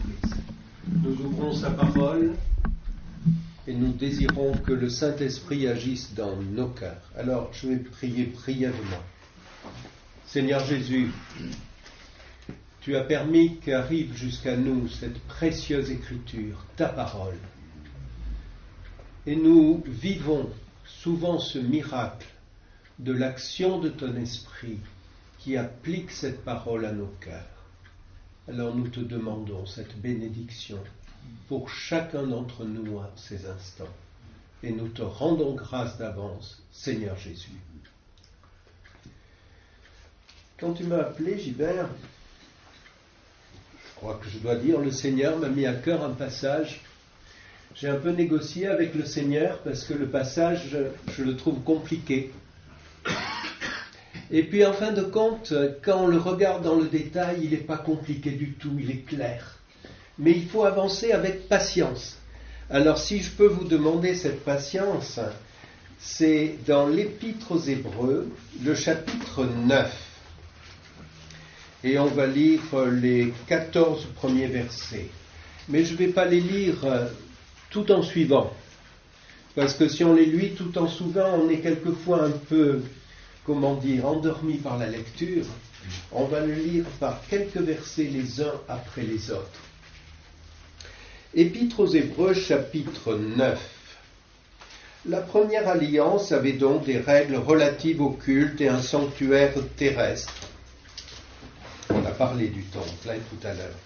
l'Église. Nous ouvrons sa parole et nous désirons que le Saint-Esprit agisse dans nos cœurs. Alors, je vais prier brièvement. Seigneur Jésus, tu as permis qu'arrive jusqu'à nous cette précieuse écriture, ta parole. Et nous vivons souvent ce miracle de l'action de ton esprit qui applique cette parole à nos cœurs. Alors nous te demandons cette bénédiction pour chacun d'entre nous à ces instants. Et nous te rendons grâce d'avance, Seigneur Jésus. Quand tu m'as appelé, Gilbert, je crois que je dois dire, le Seigneur m'a mis à cœur un passage. J'ai un peu négocié avec le Seigneur parce que le passage, je le trouve compliqué. Et puis en fin de compte, quand on le regarde dans le détail, il n'est pas compliqué du tout, il est clair. Mais il faut avancer avec patience. Alors si je peux vous demander cette patience, c'est dans l'Épître aux Hébreux, le chapitre 9. Et on va lire les 14 premiers versets. Mais je ne vais pas les lire tout en suivant. Parce que si on les lit tout en suivant, on est quelquefois un peu, endormi par la lecture. On va le lire par quelques versets les uns après les autres. Épître aux Hébreux, chapitre 9. La première alliance avait donc des règles relatives au culte et un sanctuaire terrestre. On a parlé du temple tout à l'heure.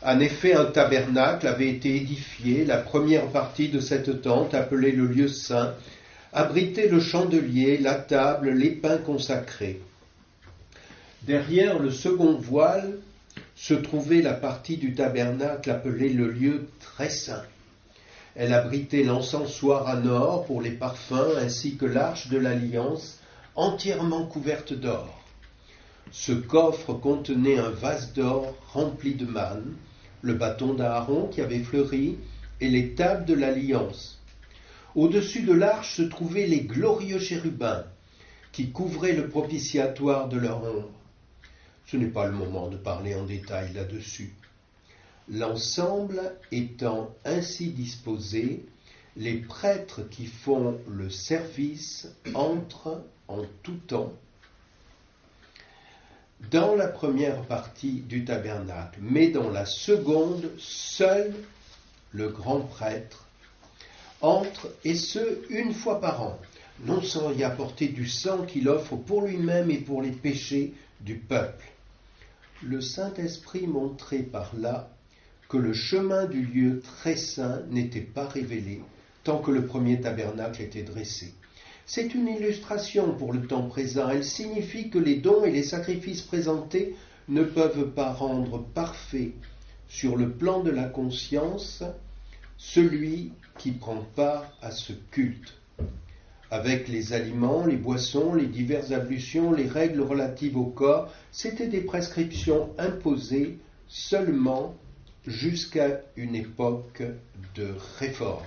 En effet, un tabernacle avait été édifié. La première partie de cette tente, appelée le lieu saint, abritait le chandelier, la table, les pains consacrés. Derrière le second voile se trouvait la partie du tabernacle appelée le lieu très saint. Elle abritait l'encensoir en or pour les parfums ainsi que l'arche de l'alliance entièrement couverte d'or. Ce coffre contenait un vase d'or rempli de manne, le bâton d'Aaron qui avait fleuri et les tables de l'alliance. Au-dessus de l'arche se trouvaient les glorieux chérubins qui couvraient le propitiatoire de leur ombre. Ce n'est pas le moment de parler en détail là-dessus. L'ensemble étant ainsi disposé, les prêtres qui font le service entrent en tout temps dans la première partie du tabernacle, mais dans la seconde, seul le grand prêtre entre, et ce, une fois par an, non sans y apporter du sang qu'il offre pour lui-même et pour les péchés du peuple. Le Saint-Esprit montrait par là que le chemin du lieu très saint n'était pas révélé tant que le premier tabernacle était dressé. C'est une illustration pour le temps présent. Elle signifie que les dons et les sacrifices présentés ne peuvent pas rendre parfait sur le plan de la conscience celui qui prend part à ce culte. Avec les aliments, les boissons, les diverses ablutions, les règles relatives au corps, c'étaient des prescriptions imposées seulement jusqu'à une époque de réforme.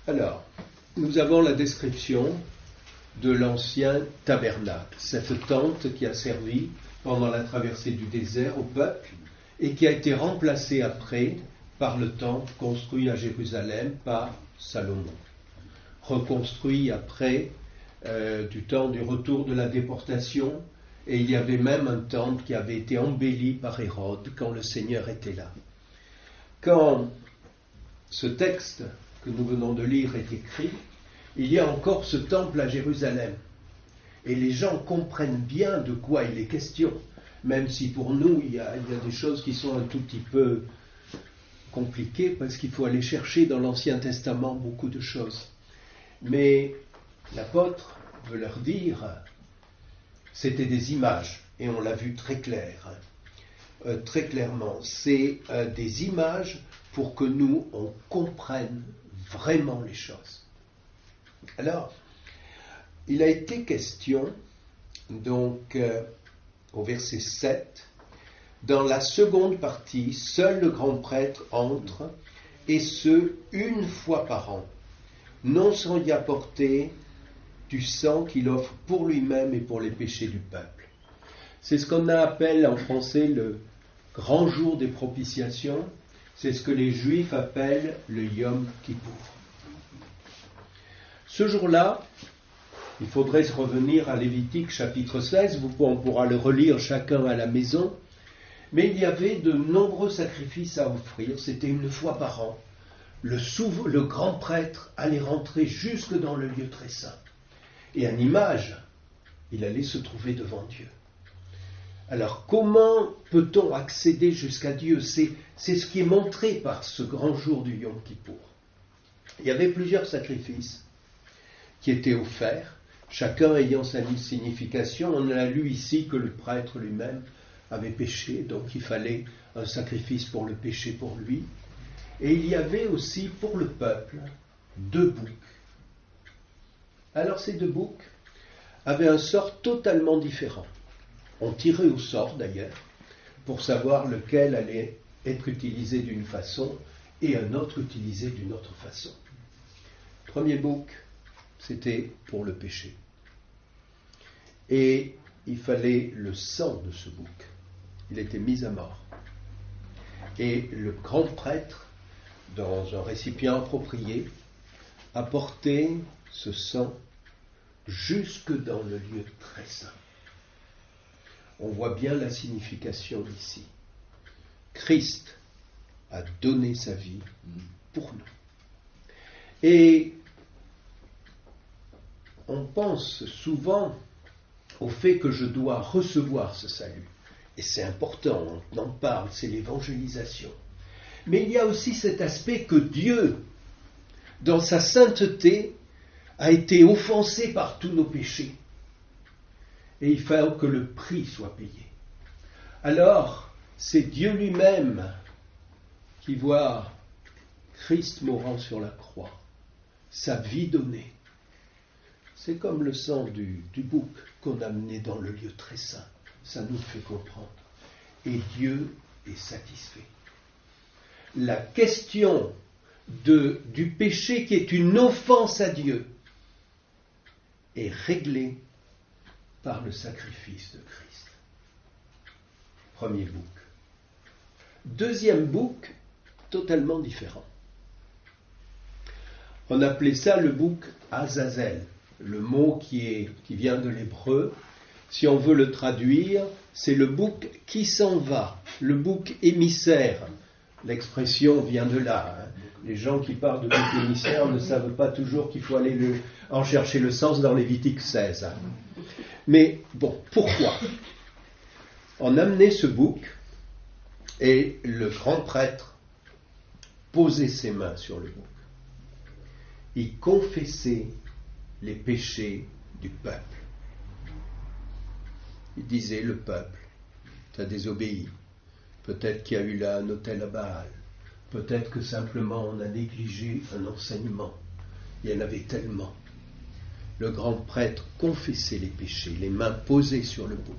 Alors, nous avons la description de l'ancien tabernacle, cette tente qui a servi pendant la traversée du désert au peuple et qui a été remplacée après par le temple construit à Jérusalem par Salomon, reconstruit après du temps du retour de la déportation, et il y avait même un temple qui avait été embelli par Hérode quand le Seigneur était là. Quand ce texte que nous venons de lire est écrit, il y a encore ce temple à Jérusalem. Et les gens comprennent bien de quoi il est question, même si pour nous, il y a des choses qui sont un tout petit peu compliquées, parce qu'il faut aller chercher dans l'Ancien Testament beaucoup de choses. Mais l'apôtre veut leur dire, c'était des images, et on l'a vu très clairement. C'est des images pour que nous, on comprenne vraiment les choses. Alors, il a été question, donc, au verset 7, dans la seconde partie, seul le grand prêtre entre, et ce, une fois par an, non sans y apporter du sang qu'il offre pour lui-même et pour les péchés du peuple. C'est ce qu'on appelle en français grand jour des propitiations, c'est ce que les Juifs appellent le Yom Kippour. Ce jour-là, il faudrait se revenir à Lévitique chapitre 16, on pourra le relire chacun à la maison, mais il y avait de nombreux sacrifices à offrir, c'était une fois par an. Le grand prêtre allait rentrer jusque dans le lieu très saint. Et en image, il allait se trouver devant Dieu. Alors, comment peut-on accéder jusqu'à Dieu ? C'est ce qui est montré par ce grand jour du Yom Kippour. Il y avait plusieurs sacrifices qui étaient offerts, chacun ayant sa signification. On a lu ici que le prêtre lui-même avait péché, donc il fallait un sacrifice pour le péché pour lui. Et il y avait aussi pour le peuple 2 boucs. Alors ces 2 boucs avaient un sort totalement différent. On tirait au sort d'ailleurs pour savoir lequel allait être utilisé d'une façon et un autre utilisé d'une autre façon. Le premier bouc, c'était pour le péché. Et il fallait le sang de ce bouc. Il était mis à mort. Et le grand prêtre, dans un récipient approprié, apportait ce sang jusque dans le lieu très saint. On voit bien la signification ici. Christ a donné sa vie pour nous. Et on pense souvent au fait que je dois recevoir ce salut. Et c'est important, on en parle, c'est l'évangélisation. Mais il y a aussi cet aspect que Dieu, dans sa sainteté, a été offensé par tous nos péchés. Et il faut que le prix soit payé. Alors, c'est Dieu lui-même qui voit Christ mourant sur la croix, sa vie donnée. C'est comme le sang du bouc qu'on a mené dans le lieu très saint. Ça nous fait comprendre. Et Dieu est satisfait. La question du péché qui est une offense à Dieu est réglée par le sacrifice de Christ. Premier bouc. Deuxième bouc, totalement différent. On appelait ça le bouc Azazel. Le mot qui vient de l'hébreu, si on veut le traduire, c'est le bouc qui s'en va, le bouc émissaire. L'expression vient de là. Les gens qui parlent de bouc émissaire ne savent pas toujours qu'il faut aller en chercher le sens dans Lévitique 16. Mais bon, pourquoi ? On amenait ce bouc et le grand prêtre posait ses mains sur le bouc. Il confessait les péchés du peuple. Il disait, le peuple, t'as désobéi. Peut-être qu'il y a eu là un autel à Baal. Peut-être que simplement on a négligé un enseignement. Il y en avait tellement. Le grand prêtre confessait les péchés, les mains posées sur le bouc.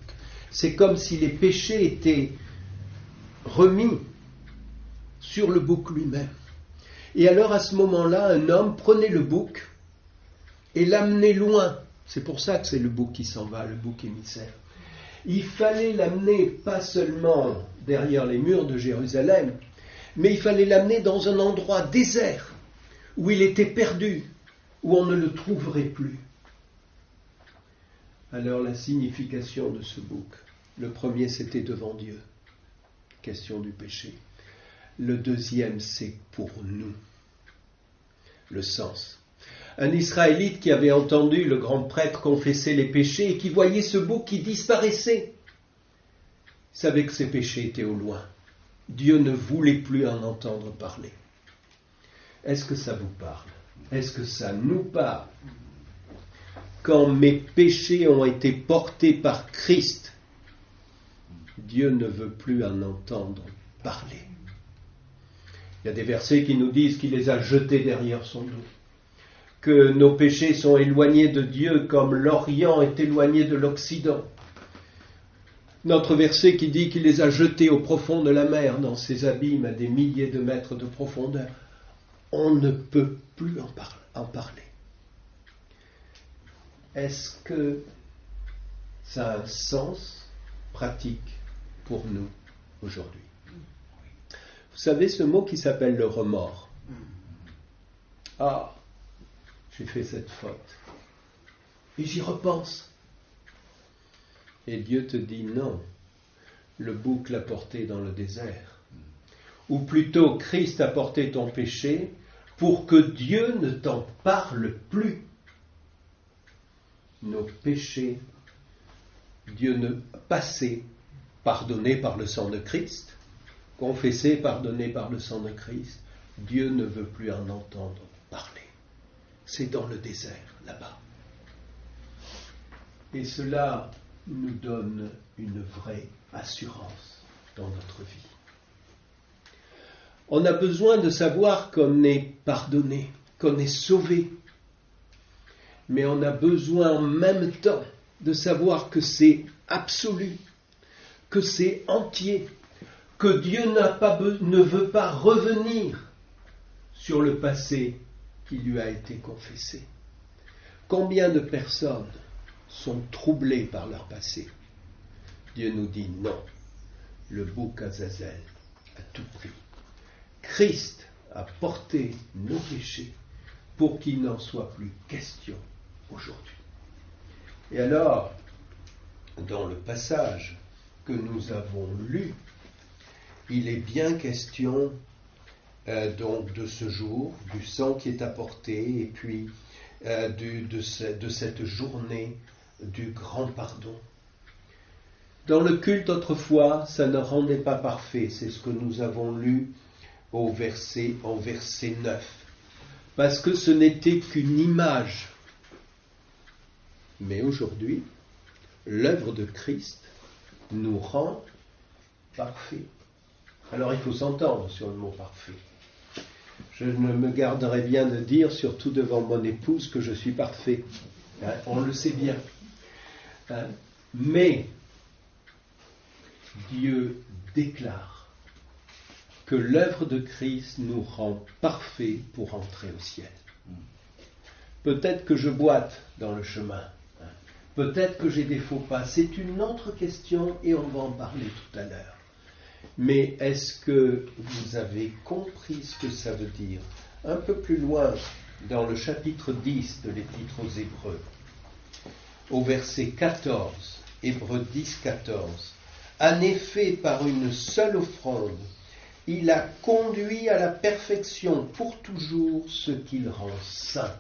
C'est comme si les péchés étaient remis sur le bouc lui-même. Et alors à ce moment-là, un homme prenait le bouc et l'amenait loin. C'est pour ça que c'est le bouc qui s'en va, le bouc émissaire. Il fallait l'amener pas seulement derrière les murs de Jérusalem, mais il fallait l'amener dans un endroit désert, où il était perdu, où on ne le trouverait plus. Alors la signification de ce bouc, le premier c'était devant Dieu, question du péché. Le deuxième c'est pour nous, le sens. Un Israélite qui avait entendu le grand prêtre confesser les péchés et qui voyait ce bouc qui disparaissait, savait que ses péchés étaient au loin. Dieu ne voulait plus en entendre parler. Est-ce que ça vous parle ? Est-ce que ça nous parle ? Quand mes péchés ont été portés par Christ, Dieu ne veut plus en entendre parler. Il y a des versets qui nous disent qu'il les a jetés derrière son dos, que nos péchés sont éloignés de Dieu comme l'Orient est éloigné de l'Occident. Notre verset qui dit qu'il les a jetés au profond de la mer, dans ses abîmes à des milliers de mètres de profondeur. On ne peut plus en parler. Est-ce que ça a un sens pratique pour nous aujourd'hui ? Vous savez ce mot qui s'appelle le remords. Ah, j'ai fait cette faute. Et j'y repense. Et Dieu te dit non, le bouc l'a porté dans le désert. Ou plutôt, Christ a porté ton péché pour que Dieu ne t'en parle plus. Nos péchés, Dieu ne passé, pardonnés par le sang de Christ, confessés, pardonnés par le sang de Christ, Dieu ne veut plus en entendre parler. C'est dans le désert, là-bas. Et cela nous donne une vraie assurance dans notre vie. On a besoin de savoir qu'on est pardonné, qu'on est sauvé. Mais on a besoin en même temps de savoir que c'est absolu, que c'est entier, que Dieu ne veut pas revenir sur le passé qui lui a été confessé. Combien de personnes sont troublées par leur passé? Dieu nous dit non, le bouc Azazel a tout pris. Christ a porté nos péchés pour qu'il n'en soit plus question aujourd'hui. Et alors, dans le passage que nous avons lu, il est bien question donc de ce jour, du sang qui est apporté, et puis de cette journée du grand pardon. Dans le culte autrefois, ça ne rendait pas parfait, c'est ce que nous avons lu en verset 9, parce que ce n'était qu'une image. Mais aujourd'hui, l'œuvre de Christ nous rend parfaits. Alors il faut s'entendre sur le mot parfait. Je ne me garderai bien de dire, surtout devant mon épouse, que je suis parfait. On le sait bien. Mais Dieu déclare que l'œuvre de Christ nous rend parfaits pour entrer au ciel. Peut-être que je boite dans le chemin. Peut-être que j'ai des faux pas. C'est une autre question et on va en parler tout à l'heure. Mais est-ce que vous avez compris ce que ça veut dire? Un peu plus loin, dans le chapitre 10 de l'Épître aux Hébreux, au verset 14, Hébreux 10, 14. En effet, par une seule offrande, il a conduit à la perfection pour toujours ce qu'il rend saint.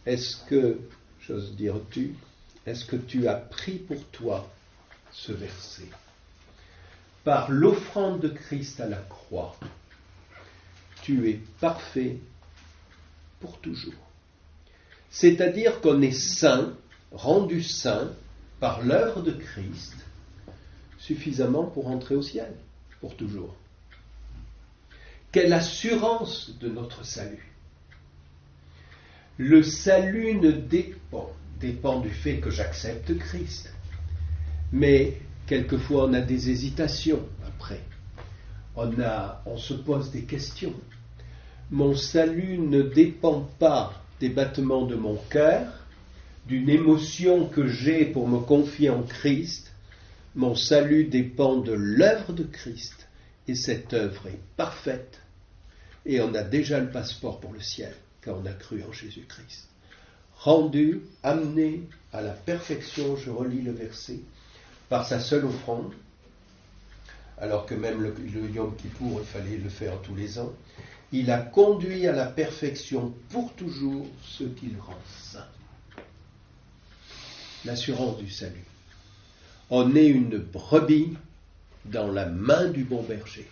Est-ce que, j'ose dire est-ce que tu as pris pour toi ce verset? Par l'offrande de Christ à la croix, tu es parfait pour toujours. C'est-à-dire qu'on est saint, rendu saint par l'œuvre de Christ, suffisamment pour entrer au ciel, pour toujours. Quelle assurance de notre salut! Le salut ne dépend du fait que j'accepte Christ. Mais quelquefois on a des hésitations après. On se pose des questions. Mon salut ne dépend pas des battements de mon cœur, d'une émotion que j'ai pour me confier en Christ. Mon salut dépend de l'œuvre de Christ. Et cette œuvre est parfaite. Et on a déjà le passeport pour le ciel, car on a cru en Jésus-Christ. Rendu, amené à la perfection, je relis le verset, par sa seule offrande, alors que même le Yom Kippour, il fallait le faire tous les ans, il a conduit à la perfection pour toujours ce qu'il rend saint. L'assurance du salut. On est une brebis dans la main du bon berger.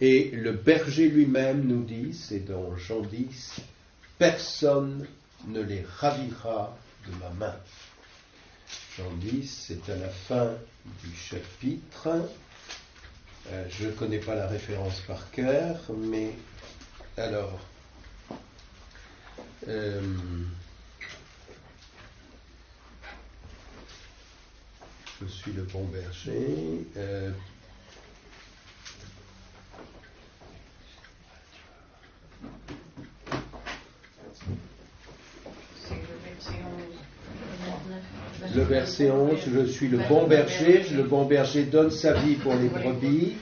Et le berger lui-même nous dit, c'est dans Jean 10, « Personne ne les ravira de ma main ». Jean 10, c'est à la fin du chapitre. Je ne connais pas la référence par cœur, mais alors, je suis le bon berger. Le verset 11, je suis le bon berger donne sa vie pour les brebis.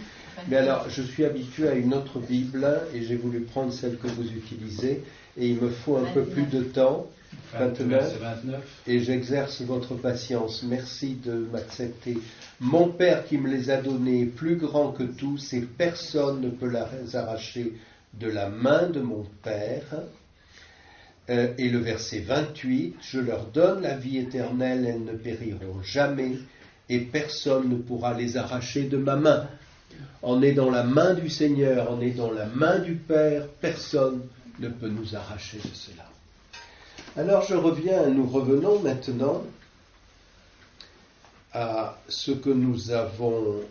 Mais alors, je suis habitué à une autre Bible et j'ai voulu prendre celle que vous utilisez et il me faut un peu plus de temps, 29, et j'exerce votre patience. Merci de m'accepter. Mon Père qui me les a donnés est plus grand que tous et personne ne peut les arracher de la main de mon Père. Et le verset 28, je leur donne la vie éternelle, elles ne périront jamais et personne ne pourra les arracher de ma main. On est dans la main du Seigneur, on est dans la main du Père, personne ne peut nous arracher de cela. Alors nous revenons maintenant à ce que nous avons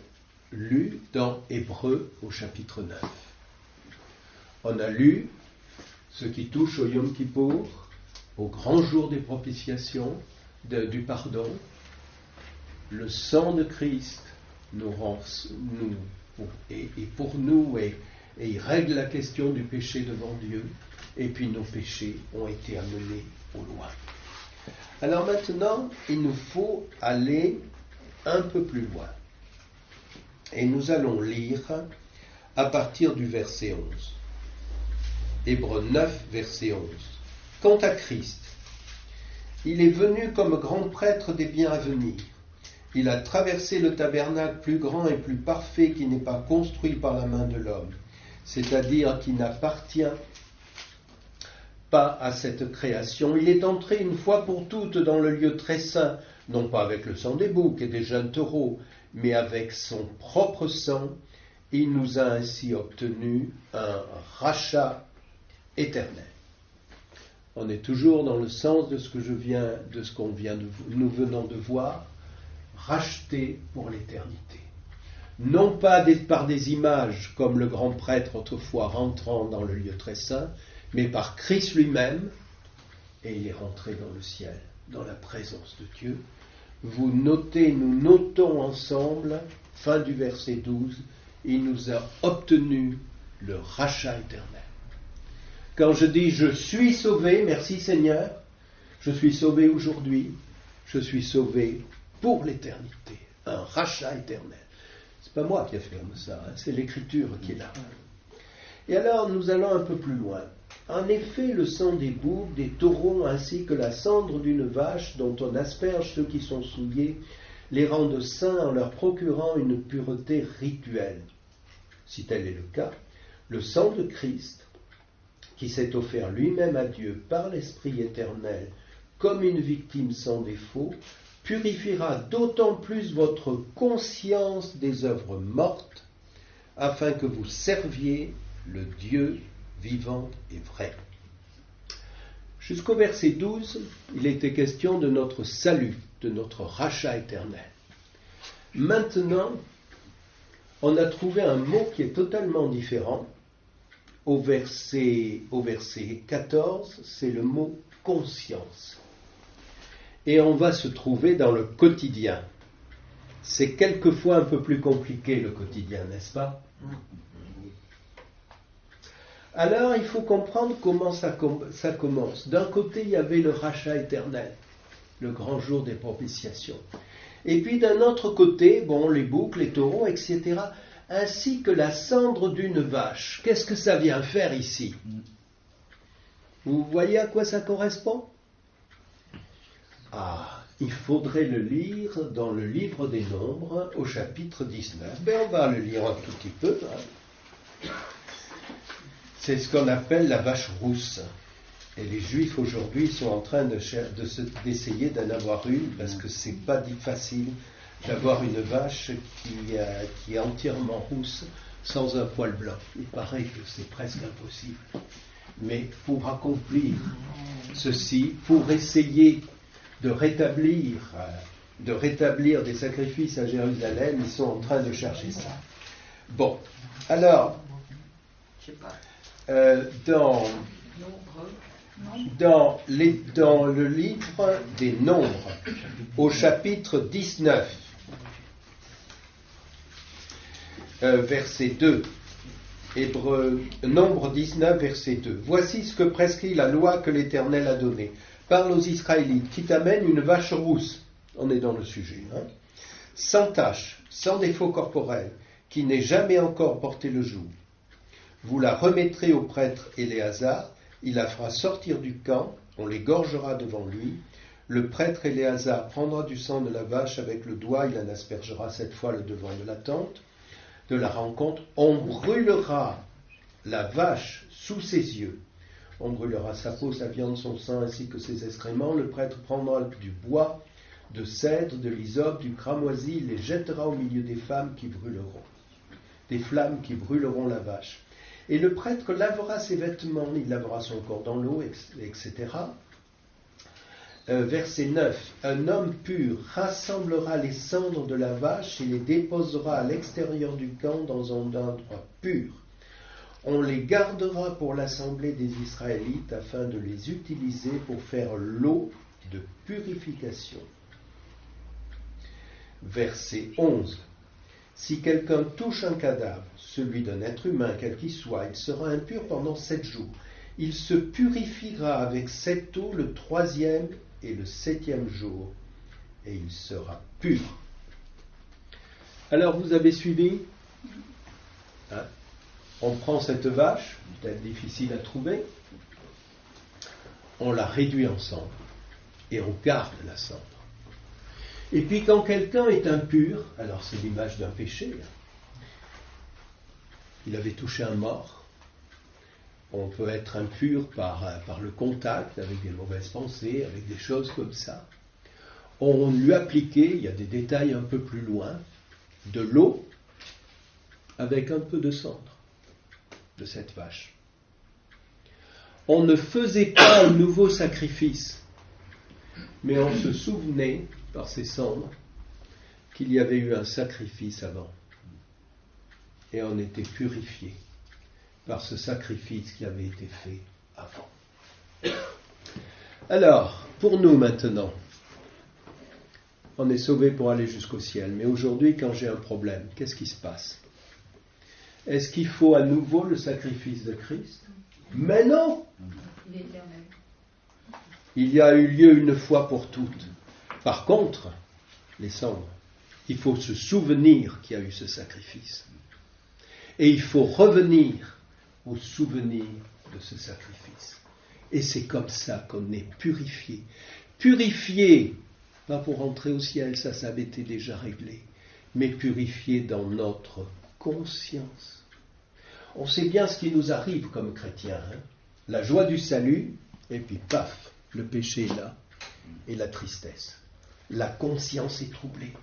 lu dans Hébreux au chapitre 9. On a lu ce qui touche au Yom Kippour, au grand jour des propitiations, du pardon. Le sang de Christ est pour nous et il règle la question du péché devant Dieu. Et puis nos péchés ont été amenés au loin. Alors maintenant, il nous faut aller un peu plus loin. Et nous allons lire à partir du verset 11. Hébreux 9, verset 11. Quant à Christ, il est venu comme grand prêtre des biens à venir. Il a traversé le tabernacle plus grand et plus parfait qui n'est pas construit par la main de l'homme, c'est-à-dire qui n'appartient pas à cette création. Il est entré une fois pour toutes dans le lieu très saint, non pas avec le sang des boucs et des jeunes taureaux, mais avec son propre sang. Il nous a ainsi obtenu un rachat éternel. On est toujours dans le sens de ce que nous venons de voir, racheté pour l'éternité. Non pas par des images comme le grand prêtre autrefois rentrant dans le lieu très saint, mais par Christ lui-même, et il est rentré dans le ciel, dans la présence de Dieu. Nous notons ensemble, fin du verset 12, il nous a obtenu le rachat éternel. Quand je dis je suis sauvé, merci Seigneur, je suis sauvé aujourd'hui, je suis sauvé pour l'éternité, un rachat éternel. C'est pas moi qui affirme ça, c'est l'Écriture qui est là. Et alors nous allons un peu plus loin. En effet, le sang des boucs, des taureaux, ainsi que la cendre d'une vache dont on asperge ceux qui sont souillés, les rendent saints en leur procurant une pureté rituelle. Si tel est le cas, le sang de Christ, qui s'est offert lui-même à Dieu par l'Esprit éternel, comme une victime sans défaut, purifiera d'autant plus votre conscience des œuvres mortes, afin que vous serviez le Dieu vivant et vrai. Jusqu'au verset 12, il était question de notre salut, de notre rachat éternel. Maintenant, on a trouvé un mot qui est totalement différent. Au verset 14, c'est le mot conscience. Et on va se trouver dans le quotidien. C'est quelquefois un peu plus compliqué le quotidien, n'est-ce pas ? Alors, il faut comprendre comment ça commence. D'un côté, il y avait le rachat éternel, le grand jour des propitiations. Et puis, d'un autre côté, les boucs, les taureaux, etc., ainsi que la cendre d'une vache. Qu'est-ce que ça vient faire ici ? Vous voyez à quoi ça correspond ? Il faudrait le lire dans le livre des Nombres, au chapitre 19. On va le lire un tout petit peu. C'est ce qu'on appelle la vache rousse. Et les Juifs aujourd'hui sont en train d'essayer d'en avoir une, parce que c'est pas facile d'avoir une vache qui est entièrement rousse, sans un poil blanc. Il paraît que c'est presque impossible. Mais pour accomplir ceci, pour essayer de rétablir des sacrifices à Jérusalem, ils sont en train de chercher ça. Alors, dans le livre des Nombres, au chapitre 19, verset 2, Nombre 19, verset 2. Voici ce que prescrit la loi que l'Éternel a donnée. Parle aux Israélites qui t'amènent une vache rousse On est dans le sujet. Sans tache, sans défaut corporel, qui n'ait jamais encore porté le joug. Vous la remettrez au prêtre Éléazar, il la fera sortir du camp, on l'égorgera devant lui. Le prêtre Éléazar prendra du sang de la vache avec le doigt, il en aspergera 7 fois le devant de la tente de la rencontre. On brûlera la vache sous ses yeux. On brûlera sa peau, sa viande, son sang ainsi que ses excréments. Le prêtre prendra du bois, de cèdre, de l'hysope, du cramoisi, il les jettera au milieu des flammes qui brûleront la vache. Et le prêtre lavera ses vêtements, il lavera son corps dans l'eau, etc. Verset 9. Un homme pur rassemblera les cendres de la vache et les déposera à l'extérieur du camp dans un endroit pur. On les gardera pour l'assemblée des Israélites afin de les utiliser pour faire l'eau de purification. Verset 11. Si quelqu'un touche un cadavre, celui d'un être humain, quel qu'il soit, il sera impur pendant 7 jours. Il se purifiera avec cette eau le 3e et le 7e jour, et il sera pur. Alors vous avez suivi ? On prend cette vache, peut-être difficile à trouver, on la réduit en cendres, et on garde la cendre. Et puis quand quelqu'un est impur, alors c'est l'image d'un péché, il avait touché un mort, on peut être impur par le contact, avec des mauvaises pensées, avec des choses comme ça. On lui appliquait, il y a des détails un peu plus loin, de l'eau avec un peu de cendre de cette vache. On ne faisait pas un nouveau sacrifice, mais on se souvenait, par ces cendres, qu'il y avait eu un sacrifice avant. Et on était purifié par ce sacrifice qui avait été fait avant. Alors, pour nous maintenant, on est sauvés pour aller jusqu'au ciel. Mais aujourd'hui, quand j'ai un problème, qu'est-ce qui se passe ? Est-ce qu'il faut à nouveau le sacrifice de Christ ? Mais non ! Il y a eu lieu une fois pour toutes. Par contre, les cendres, il faut se souvenir qu'il y a eu ce sacrifice. Et il faut revenir au souvenir de ce sacrifice. Et c'est comme ça qu'on est purifié. Purifié, pas pour entrer au ciel, ça avait été déjà réglé, mais purifié dans notre conscience. On sait bien ce qui nous arrive comme chrétiens. La joie du salut, et puis paf, le péché est là, et la tristesse. La conscience est troublée.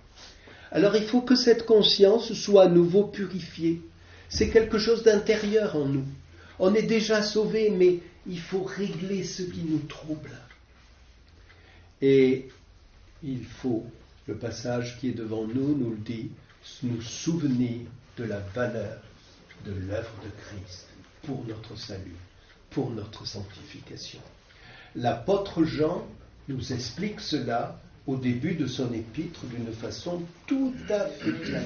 Alors il faut que cette conscience soit à nouveau purifiée. C'est quelque chose d'intérieur en nous. On est déjà sauvés, mais il faut régler ce qui nous trouble. Et il faut, le passage qui est devant nous nous le dit, nous souvenir de la valeur de l'œuvre de Christ pour notre salut, pour notre sanctification. L'apôtre Jean nous explique cela au début de son épître d'une façon tout à fait claire.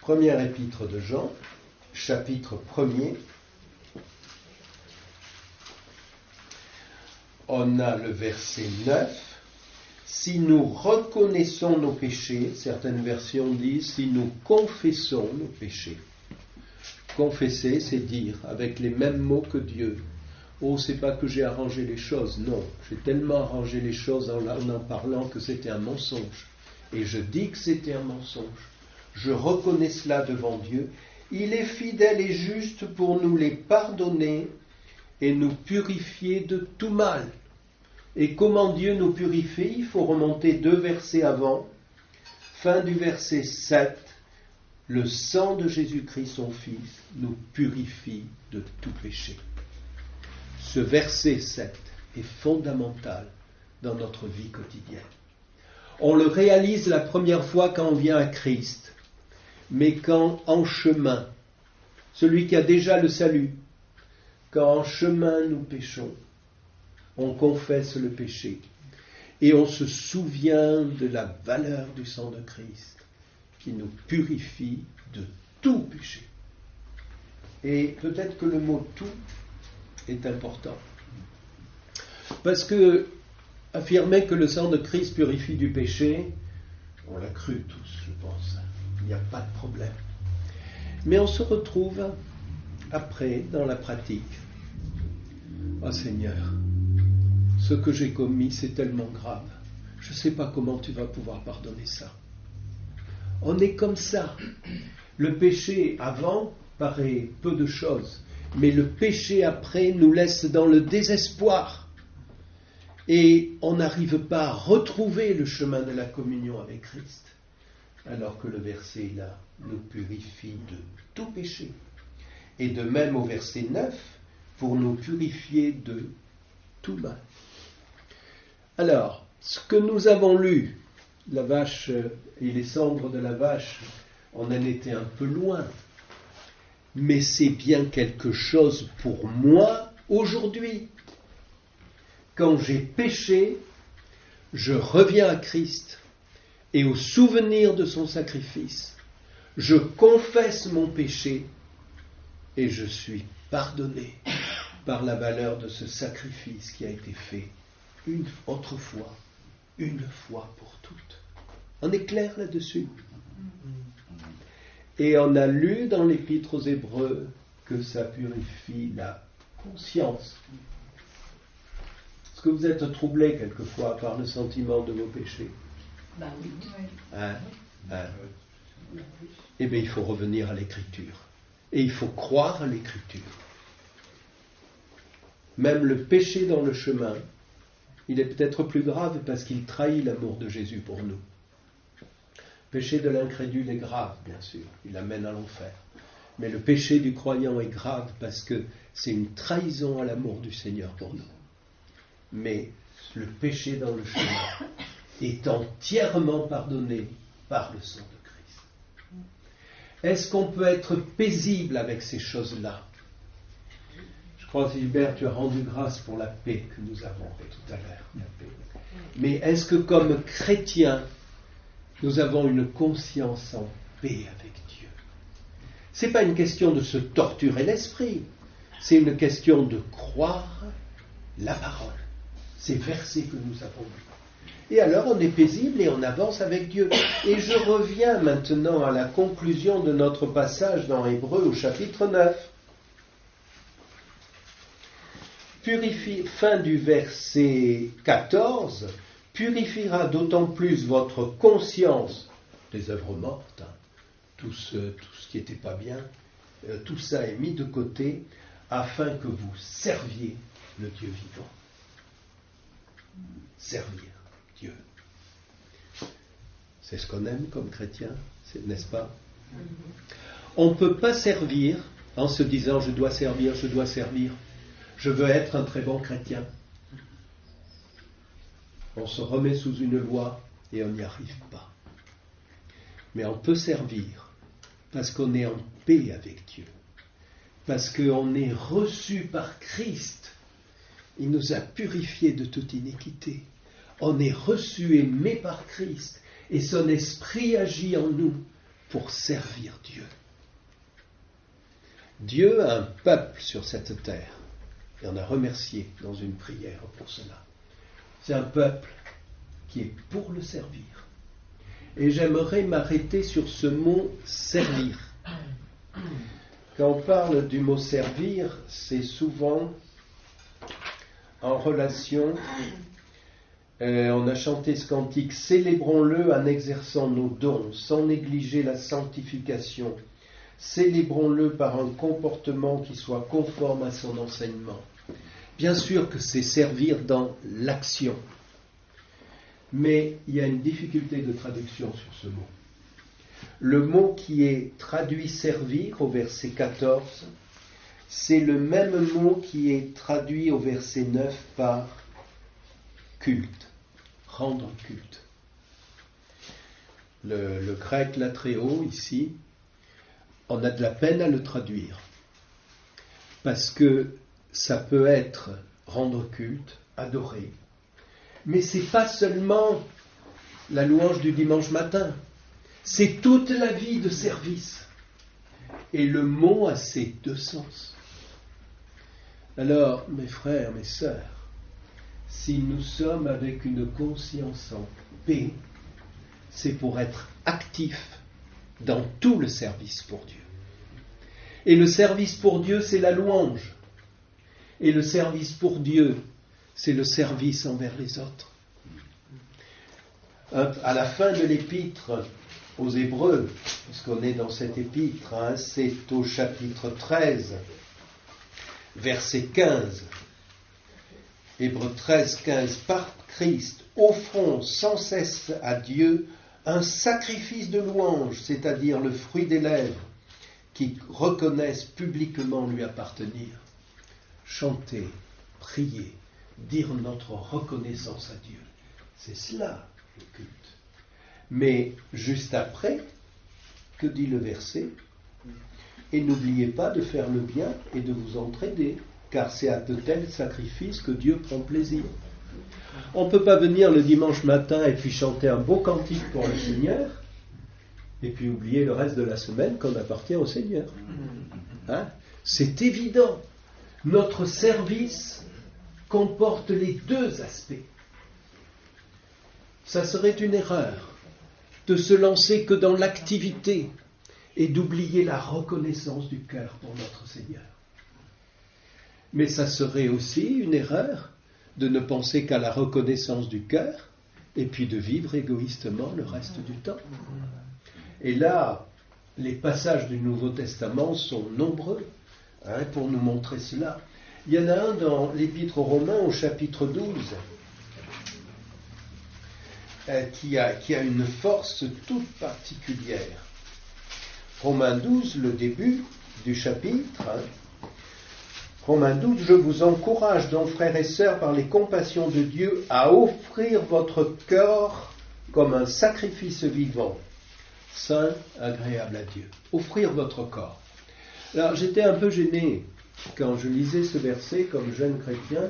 Première épître de Jean, chapitre 1er. On a le verset 9. Si nous reconnaissons nos péchés, certaines versions disent si nous confessons nos péchés. Confesser, c'est dire avec les mêmes mots que Dieu. Oh, c'est pas que j'ai arrangé les choses, non. J'ai tellement arrangé les choses en parlant que c'était un mensonge. Et je dis que c'était un mensonge. Je reconnais cela devant Dieu. Il est fidèle et juste pour nous les pardonner et nous purifier de tout mal. Et comment Dieu nous purifie ? Il faut remonter 2 versets avant. Fin du verset 7. Le sang de Jésus-Christ, son Fils, nous purifie de tout péché. Ce verset 7 est fondamental dans notre vie quotidienne. On le réalise la première fois quand on vient à Christ, mais quand en chemin, celui qui a déjà le salut, quand en chemin nous péchons, on confesse le péché et on se souvient de la valeur du sang de Christ qui nous purifie de tout péché. Et peut-être que le mot « tout » est important. Parce que affirmer que le sang de Christ purifie du péché, on l'a cru tous, je pense. Il n'y a pas de problème. Mais on se retrouve après dans la pratique. Oh Seigneur, ce que j'ai commis, c'est tellement grave. Je ne sais pas comment tu vas pouvoir pardonner ça. On est comme ça. Le péché avant paraît peu de choses, mais le péché après nous laisse dans le désespoir. Et on n'arrive pas à retrouver le chemin de la communion avec Christ. Alors que le verset là nous purifie de tout péché. Et de même au verset 9, pour nous purifier de tout mal. Alors, ce que nous avons lu, la vache et les cendres de la vache, on en était un peu loin. Mais c'est bien quelque chose pour moi aujourd'hui. Quand j'ai péché, je reviens à Christ et au souvenir de son sacrifice, je confesse mon péché et je suis pardonné par la valeur de ce sacrifice qui a été fait une fois pour toutes. On est clair là-dessus. Et on a lu dans l'Épître aux Hébreux que ça purifie la conscience. Est-ce que vous êtes troublé quelquefois par le sentiment de vos péchés? Oui. Eh bien, il faut revenir à l'Écriture. Et il faut croire à l'Écriture. Même le péché dans le chemin, il est peut-être plus grave parce qu'il trahit l'amour de Jésus pour nous. Le péché de l'incrédule est grave, bien sûr. Il amène à l'enfer. Mais le péché du croyant est grave parce que c'est une trahison à l'amour du Seigneur pour nous. Mais le péché dans le chemin est entièrement pardonné par le sang de Christ. Est-ce qu'on peut être paisible avec ces choses-là? Je crois, Gilbert, tu as rendu grâce pour la paix que nous avons tout à l'heure. Mais est-ce que comme chrétiens, nous avons une conscience en paix avec Dieu? Ce n'est pas une question de se torturer l'esprit, c'est une question de croire la parole, ces versets que nous avons lus. Et alors on est paisible et on avance avec Dieu. Et je reviens maintenant à la conclusion de notre passage dans Hébreux au chapitre 9. Fin du verset 14, purifiera d'autant plus votre conscience des œuvres mortes, tout ce qui n'était pas bien, tout ça est mis de côté, afin que vous serviez le Dieu vivant. Servir Dieu. C'est ce qu'on aime comme chrétien, n'est-ce pas? On ne peut pas servir en se disant je dois servir, je veux être un très bon chrétien. On se remet sous une loi et on n'y arrive pas. Mais on peut servir parce qu'on est en paix avec Dieu, parce qu'on est reçu par Christ. Il nous a purifiés de toute iniquité. On est reçu, aimé par Christ, et son esprit agit en nous pour servir Dieu. Dieu a un peuple sur cette terre, et on a remercié dans une prière pour cela. C'est un peuple qui est pour le servir. Et j'aimerais m'arrêter sur ce mot « servir ». Quand on parle du mot « servir », c'est souvent en relation, on a chanté ce cantique « Célébrons-le en exerçant nos dons, sans négliger la sanctification. Célébrons-le par un comportement qui soit conforme à son enseignement. » Bien sûr que c'est servir dans l'action. Mais il y a une difficulté de traduction sur ce mot. Le mot qui est traduit « servir » au verset 14, c'est le même mot qui est traduit au verset 9 par « culte », « rendre culte ». Le grec latréo, ici, on a de la peine à le traduire, parce que ça peut être rendre culte, adorer, mais ce n'est pas seulement la louange du dimanche matin, c'est toute la vie de service. Et le mot a ces deux sens. Alors, mes frères, mes sœurs, si nous sommes avec une conscience en paix, c'est pour être actifs dans tout le service pour Dieu. Et le service pour Dieu, c'est la louange. Et le service pour Dieu, c'est le service envers les autres. À la fin de l'épître aux Hébreux, parce qu'on est dans cette épître, c'est au chapitre 13, verset 15. Hébreux 13, 15. Par Christ, offrons sans cesse à Dieu un sacrifice de louange, c'est-à-dire le fruit des lèvres, qui reconnaissent publiquement lui appartenir. Chanter, prier, dire notre reconnaissance à Dieu. C'est cela le culte. Mais juste après, que dit le verset ? Et n'oubliez pas de faire le bien et de vous entraider, car c'est à de tels sacrifices que Dieu prend plaisir. On ne peut pas venir le dimanche matin et puis chanter un beau cantique pour le Seigneur, et puis oublier le reste de la semaine qu'on appartient au Seigneur. C'est évident. Notre service comporte les deux aspects. Ça serait une erreur de se lancer que dans l'activité et d'oublier la reconnaissance du cœur pour notre Seigneur. Mais ça serait aussi une erreur de ne penser qu'à la reconnaissance du cœur et puis de vivre égoïstement le reste du temps. Et là, les passages du Nouveau Testament sont nombreux pour nous montrer cela. Il y en a un dans l'Épître aux Romains au chapitre 12 qui a une force toute particulière. Romains 12, le début du chapitre. Romains 12, je vous encourage donc, frères et sœurs, par les compassions de Dieu, à offrir votre corps comme un sacrifice vivant, saint, agréable à Dieu. Offrir votre corps. Alors, j'étais un peu gêné quand je lisais ce verset comme jeune chrétien,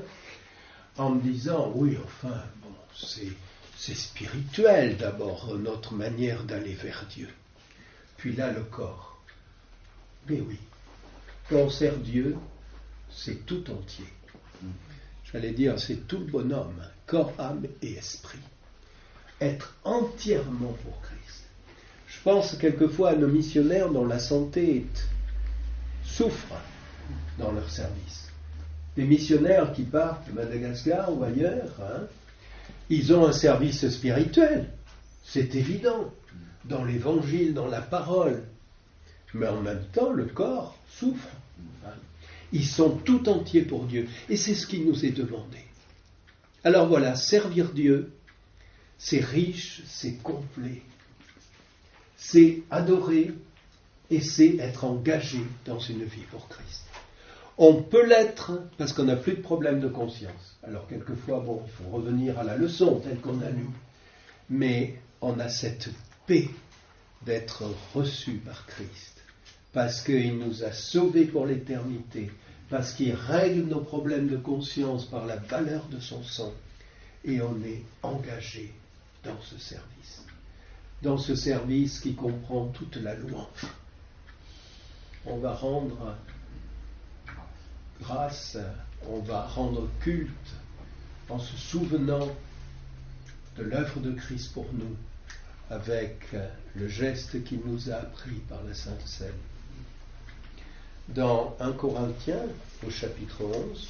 en me disant, oui, enfin, bon, c'est spirituel d'abord, notre manière d'aller vers Dieu. Puis là, le corps. Mais oui, quand on sert Dieu, c'est tout entier. J'allais dire, c'est tout le bonhomme, corps, âme et esprit. Être entièrement pour Christ. Je pense quelquefois à nos missionnaires dont la santé souffre dans leur service. Des missionnaires qui partent de Madagascar ou ailleurs, ils ont un service spirituel, c'est évident, dans l'évangile, dans la parole. Mais en même temps, le corps souffre. Ils sont tout entiers pour Dieu. Et c'est ce qui nous est demandé. Alors voilà, servir Dieu, c'est riche, c'est complet. C'est adorer et c'est être engagé dans une vie pour Christ. On peut l'être parce qu'on n'a plus de problème de conscience. Alors quelquefois, il faut revenir à la leçon telle qu'on a lue. Mais on a cette paix d'être reçu par Christ. Parce qu'il nous a sauvés pour l'éternité, parce qu'il règle nos problèmes de conscience par la valeur de son sang, et on est engagé dans ce service qui comprend toute la louange. On va rendre grâce, on va rendre culte en se souvenant de l'œuvre de Christ pour nous, avec le geste qu'il nous a appris par la Sainte Seine. Dans 1 Corinthiens, au chapitre 11,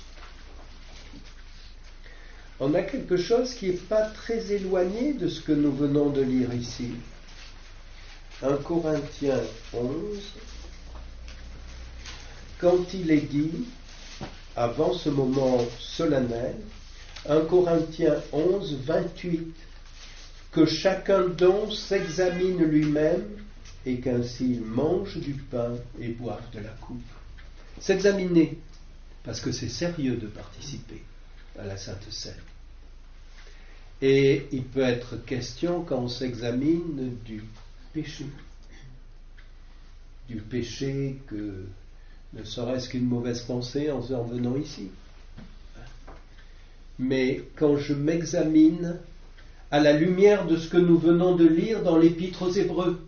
on a quelque chose qui n'est pas très éloigné de ce que nous venons de lire ici. 1 Corinthiens 11, quand il est dit, avant ce moment solennel, 1 Corinthiens 11, 28, que chacun d'eux s'examine lui-même et qu'ainsi il mange du pain et boive de la coupe. S'examiner, parce que c'est sérieux de participer à la Sainte Seine. Et il peut être question, quand on s'examine, du péché. Du péché que ne serait-ce qu'une mauvaise pensée en venant ici. Mais quand je m'examine à la lumière de ce que nous venons de lire dans l'Épître aux Hébreux,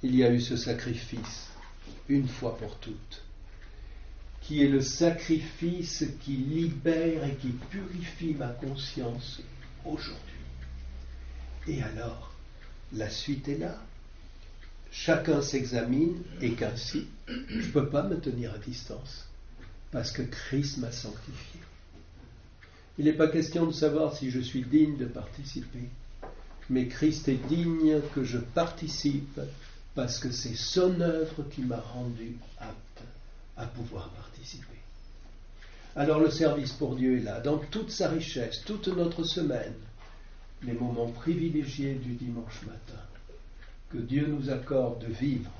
il y a eu ce sacrifice, une fois pour toutes. qui est le sacrifice qui libère et qui purifie ma conscience aujourd'hui. Et alors, la suite est là. Chacun s'examine et qu'ainsi, je ne peux pas me tenir à distance parce que Christ m'a sanctifié. Il n'est pas question de savoir si je suis digne de participer, mais Christ est digne que je participe parce que c'est son œuvre qui m'a rendu apte à pouvoir participer. Alors le service pour Dieu est là, dans toute sa richesse, toute notre semaine, les moments privilégiés du dimanche matin. Que Dieu nous accorde de vivre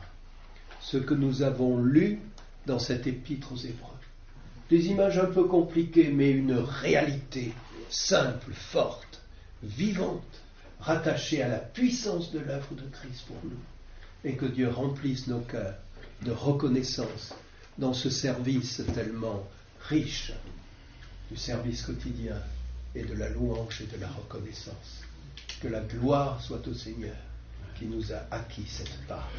ce que nous avons lu dans cette épître aux Hébreux. Des images un peu compliquées, mais une réalité simple, forte, vivante, rattachée à la puissance de l'œuvre de Christ pour nous. Et que Dieu remplisse nos cœurs de reconnaissance dans ce service tellement riche du service quotidien et de la louange et de la reconnaissance. Que la gloire soit au Seigneur qui nous a acquis cette part.